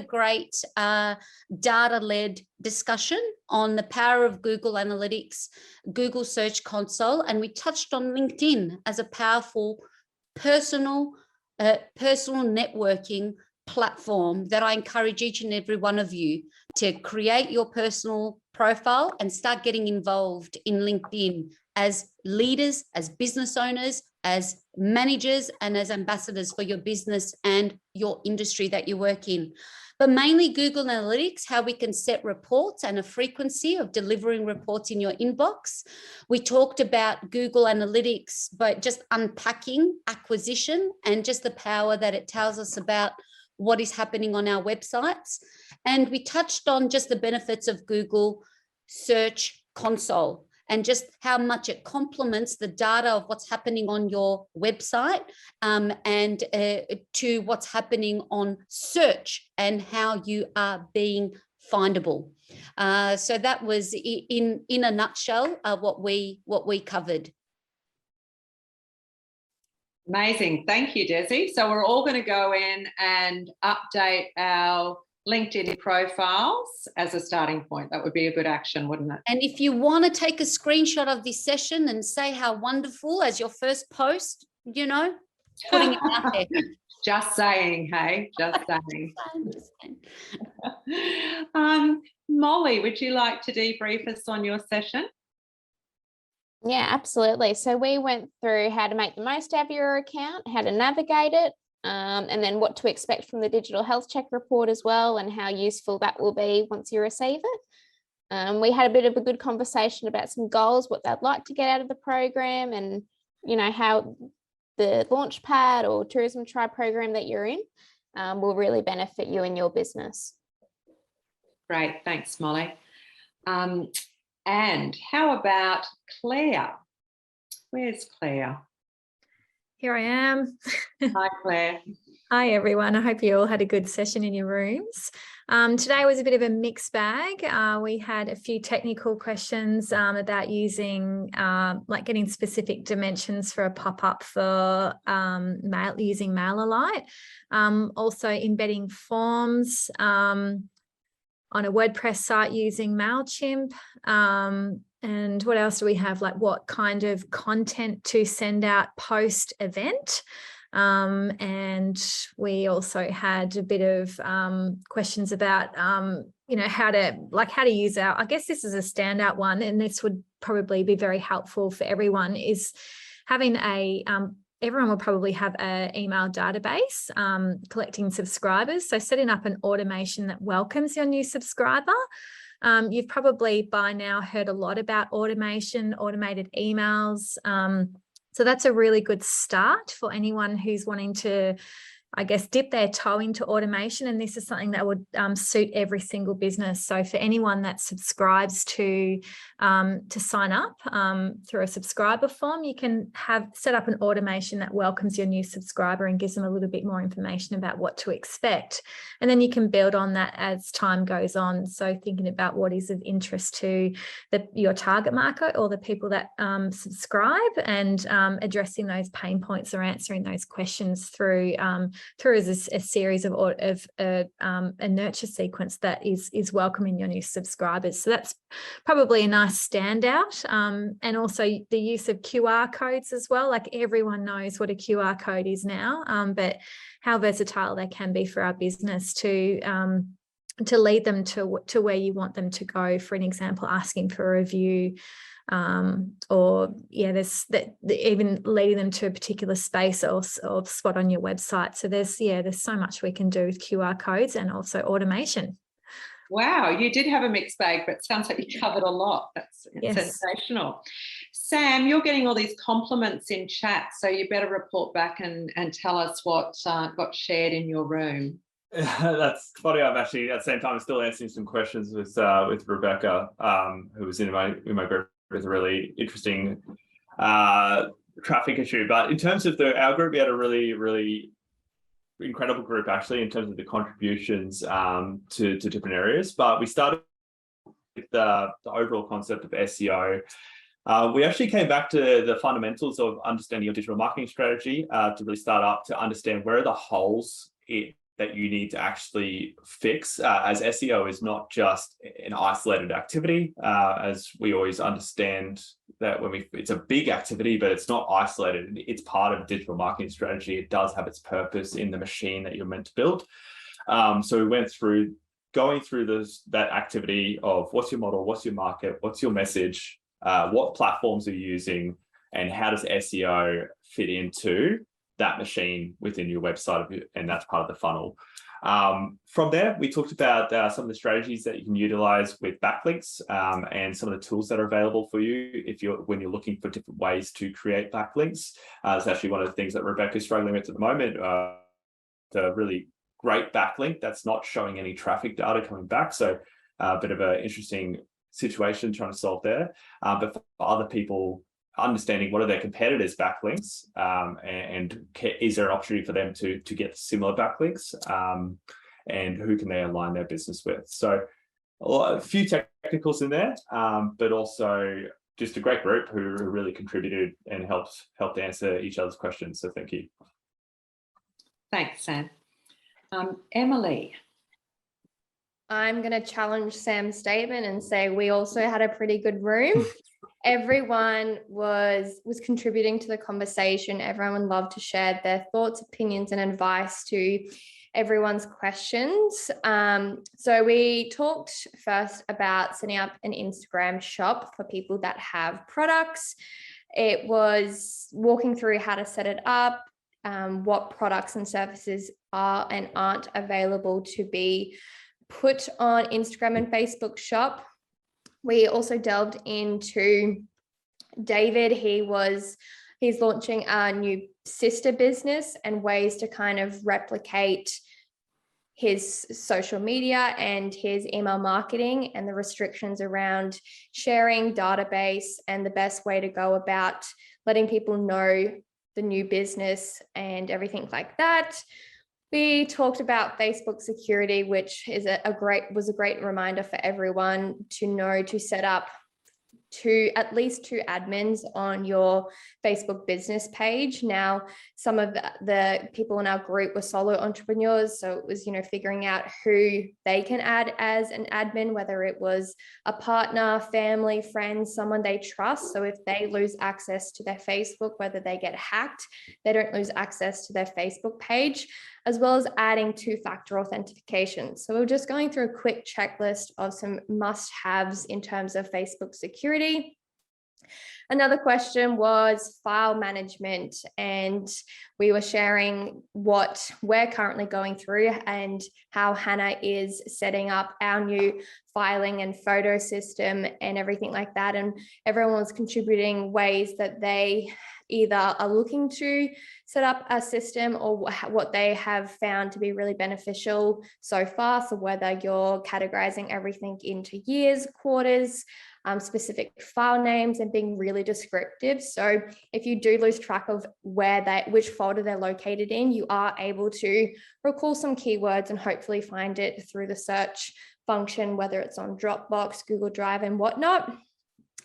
great data-led discussion on the power of Google Analytics, Google Search Console, and we touched on LinkedIn as a powerful personal networking platform that I encourage each and every one of you to create your personal profile and start getting involved in LinkedIn as leaders, as business owners, as managers, and as ambassadors for your business and your industry that you work in. But mainly Google Analytics, how we can set reports and a frequency of delivering reports in your inbox. We talked about Google Analytics, but just unpacking acquisition and just the power that it tells us about what is happening on our websites. And we touched on just the benefits of Google Search Console and just how much it complements the data of what's happening on your website and to what's happening on search and how you are being findable. So that was in a nutshell what we covered. Amazing. Thank you, Desi. So we're all going to go in and update our LinkedIn profiles as a starting point. That would be a good action, wouldn't it? And if you want to take a screenshot of this session and say how wonderful as your first post, you know, putting it out there. Just saying, hey, just saying. Molly, would you like to debrief us on your session? Yeah, absolutely. So we went through how to make the most out of your account, how to navigate it, and then what to expect from the digital health check report as well, and how useful that will be once you receive it. We had a bit of a good conversation about some goals, what they'd like to get out of the program, and you know how the Launchpad or Tourism Tribe program that you're in will really benefit you and your business. Great, thanks, Molly. And how about Claire? Where's Claire? Here I am. Hi, Claire. Hi, everyone. I hope you all had a good session in your rooms. Today was a bit of a mixed bag. We had a few technical questions about using, like getting specific dimensions for a pop-up for using MailerLite. Also embedding forms on a WordPress site using MailChimp. And what else do we have? Like what kind of content to send out post-event. And we also had a bit of questions about, you know, how to use our, I guess this is a standout one, and this would probably be very helpful for everyone, is having a, everyone will probably have an email database collecting subscribers. So setting up an automation that welcomes your new subscriber. You've probably by now heard a lot about automation, automated emails. So that's a really good start for anyone who's wanting to, I guess, dip their toe into automation. And this is something that would suit every single business. So for anyone that subscribes to sign up through a subscriber form, you can set up an automation that welcomes your new subscriber and gives them a little bit more information about what to expect. And then you can build on that as time goes on. So thinking about what is of interest to your target market or the people that subscribe, and addressing those pain points or answering those questions through as a series of a nurture sequence that is welcoming your new subscribers. So that's probably a nice standout. And also the use of QR codes as well. Like everyone knows what a QR code is now, but how versatile they can be for our business to lead them to where you want them to go. For an example, asking for a review, or there's that, even leading them to a particular space or spot on your website. So there's so much we can do with QR codes and also automation. Wow, you did have a mixed bag, but it sounds like you covered a lot. That's sensational. Sam, you're getting all these compliments in chat, so you better report back and tell us what got shared in your room. That's funny. I'm actually at the same time still answering some questions with Rebecca, who was in my group. With a really interesting traffic issue. But in terms of our group, we had a really, really incredible group actually in terms of the contributions to different areas. But we started with the overall concept of SEO. We actually came back to the fundamentals of understanding your digital marketing strategy to really start up to understand where are the holes that you need to actually fix, as SEO is not just an isolated activity, as we always understand that it's a big activity, but it's not isolated. It's part of a digital marketing strategy. It does have its purpose in the machine that you're meant to build. So we went through going through that activity of what's your model, what's your market, what's your message, what platforms are you using, and how does SEO fit into that machine within your website, and that's part of the funnel. From there, we talked about some of the strategies that you can utilize with backlinks, and some of the tools that are available for you when you're looking for different ways to create backlinks. It's actually one of the things that Rebecca's struggling with at the moment. The really great backlink that's not showing any traffic data coming back. So a bit of an interesting situation trying to solve there. But for other people, understanding what are their competitors' backlinks, and is there an opportunity for them to get similar backlinks, and who can they align their business with? So a few technicals in there, but also just a great group who really contributed and helped answer each other's questions. So thank you. Thanks, Sam. Emily. I'm going to challenge Sam's statement and say we also had a pretty good room. Everyone was contributing to the conversation. Everyone loved to share their thoughts, opinions, and advice to everyone's questions. So we talked first about setting up an Instagram shop for people that have products. It was walking through how to set it up, what products and services are and aren't available to be put on Instagram and Facebook shop. We also delved into David. He's launching a new sister business and ways to kind of replicate his social media and his email marketing and the restrictions around sharing database and the best way to go about letting people know the new business and everything like that. We talked about Facebook security, which is was a great reminder for everyone to know to set up at least 2 admins on your Facebook business page. Now, some of the people in our group were solo entrepreneurs, so it was, figuring out who they can add as an admin, whether it was a partner, family, friend, someone they trust. So if they lose access to their Facebook, whether they get hacked, they don't lose access to their Facebook page, as well as adding 2-factor authentication. So we're just going through a quick checklist of some must-haves in terms of Facebook security. Another question was file management, and we were sharing what we're currently going through and how Hannah is setting up our new filing and photo system and everything like that. And everyone was contributing ways that they either are looking to set up a system or what they have found to be really beneficial so far. So whether you're categorizing everything into years, quarters, specific file names, and being really descriptive. So if you do lose track of which folder they're located in, you are able to recall some keywords and hopefully find it through the search function, whether it's on Dropbox, Google Drive, and whatnot.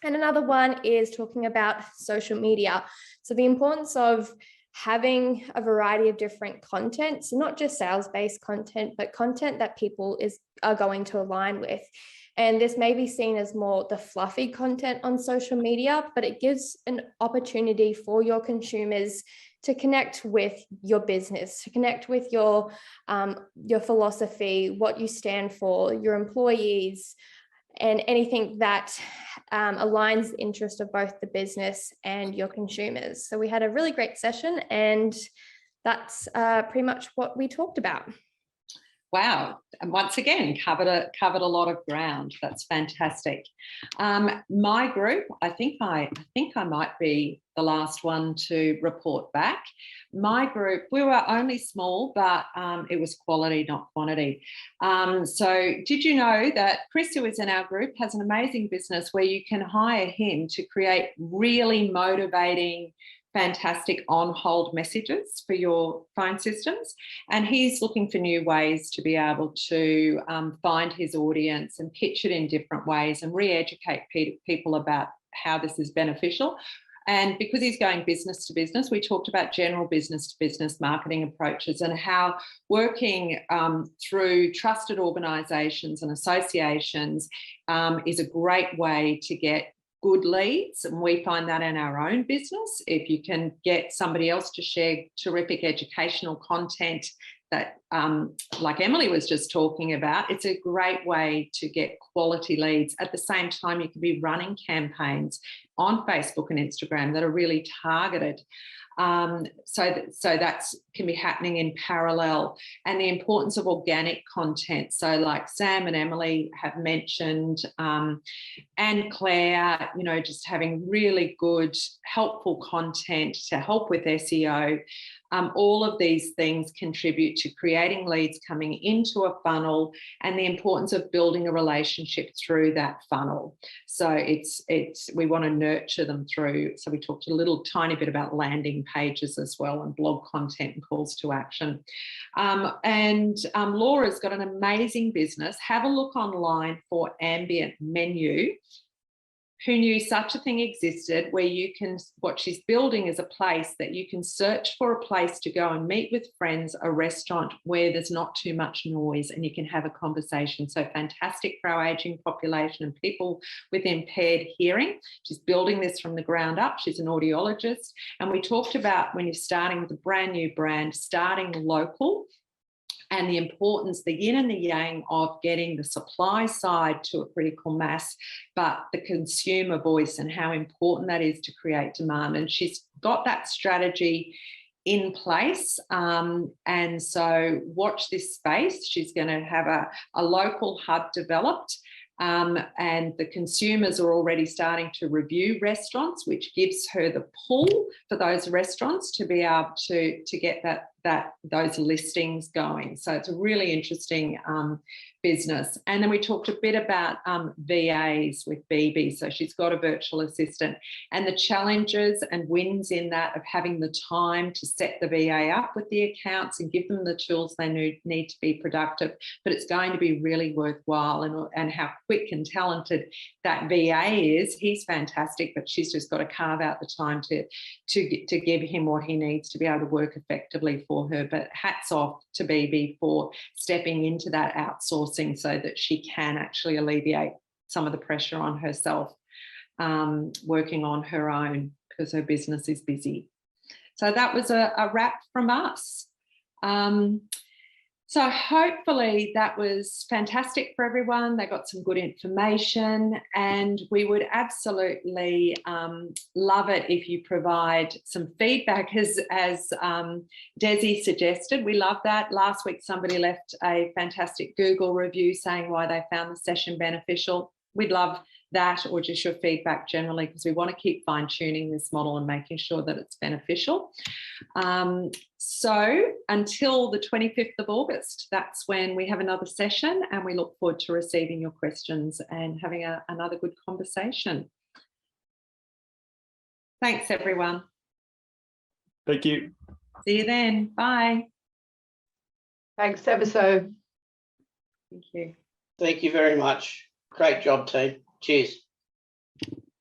And another one is talking about social media. So the importance of having a variety of different content, so not just sales-based content, but content that people are going to align with. And this may be seen as more the fluffy content on social media, but it gives an opportunity for your consumers to connect with your business, to connect with your philosophy, what you stand for, your employees, and anything that aligns the interest of both the business and your consumers. So we had a really great session, and that's pretty much what we talked about. Wow. And once again, covered a lot of ground. That's fantastic. My group, I think I might be the last one to report back. My group, we were only small, but it was quality, not quantity. So did you know that Chris, who is in our group, has an amazing business where you can hire him to create really motivating, fantastic on-hold messages for your phone systems, and he's looking for new ways to be able to find his audience and pitch it in different ways and re-educate people about how this is beneficial. And because he's going business to business, we talked about general business to business marketing approaches and how working through trusted organisations and associations is a great way to get good leads. And we find that in our own business. If you can get somebody else to share terrific educational content that, like Emily was just talking about, it's a great way to get quality leads. At the same time, you can be running campaigns on Facebook and Instagram that are really targeted. So that's can be happening in parallel, and the importance of organic content. So like Sam and Emily have mentioned, and Claire, you know, just having really good, helpful content to help with SEO. All of these things contribute to creating leads coming into a funnel, and the importance of building a relationship through that funnel. So we want to nurture them through. So we talked a little tiny bit about landing pages as well, and blog content and calls to action. Laura's got an amazing business. Have a look online for Ambient Menu. Who knew such a thing existed, where you can, what she's building is a place that you can search for a place to go and meet with friends, a restaurant where there's not too much noise and you can have a conversation. So fantastic for our ageing population and people with impaired hearing. She's building this from the ground up. She's an audiologist. And we talked about, when you're starting with a brand new brand, starting local, and the importance, the yin and the yang of getting the supply side to a critical mass, but the consumer voice and how important that is to create demand. And she's got that strategy in place. And so watch this space. She's going to have a local hub developed. And the consumers are already starting to review restaurants, which gives her the pull for those restaurants to be able to get those listings going. So it's a really interesting business. And then we talked a bit about VAs with BB. So she's got a virtual assistant, and the challenges and wins in that of having the time to set the VA up with the accounts and give them the tools they need to be productive. But it's going to be really worthwhile, and how quick and talented that VA is. He's fantastic, but she's just got to carve out the time to give him what he needs to be able to work effectively for her. But hats off to BB for stepping into that outsourcing so that she can actually alleviate some of the pressure on herself, working on her own because her business is busy. So that was a wrap from us. So hopefully that was fantastic for everyone. They got some good information, and we would absolutely love it if you provide some feedback, as Desi suggested. We love that. Last week, somebody left a fantastic Google review saying why they found the session beneficial. We'd love that, or just your feedback generally, because we want to keep fine-tuning this model and making sure that it's beneficial. So until the 25th of August, that's when we have another session, and we look forward to receiving your questions and having another good conversation. Thanks, everyone. Thank you. See you then. Bye. Thanks ever so. Thank you. Thank you very much. Great job, team. Cheers.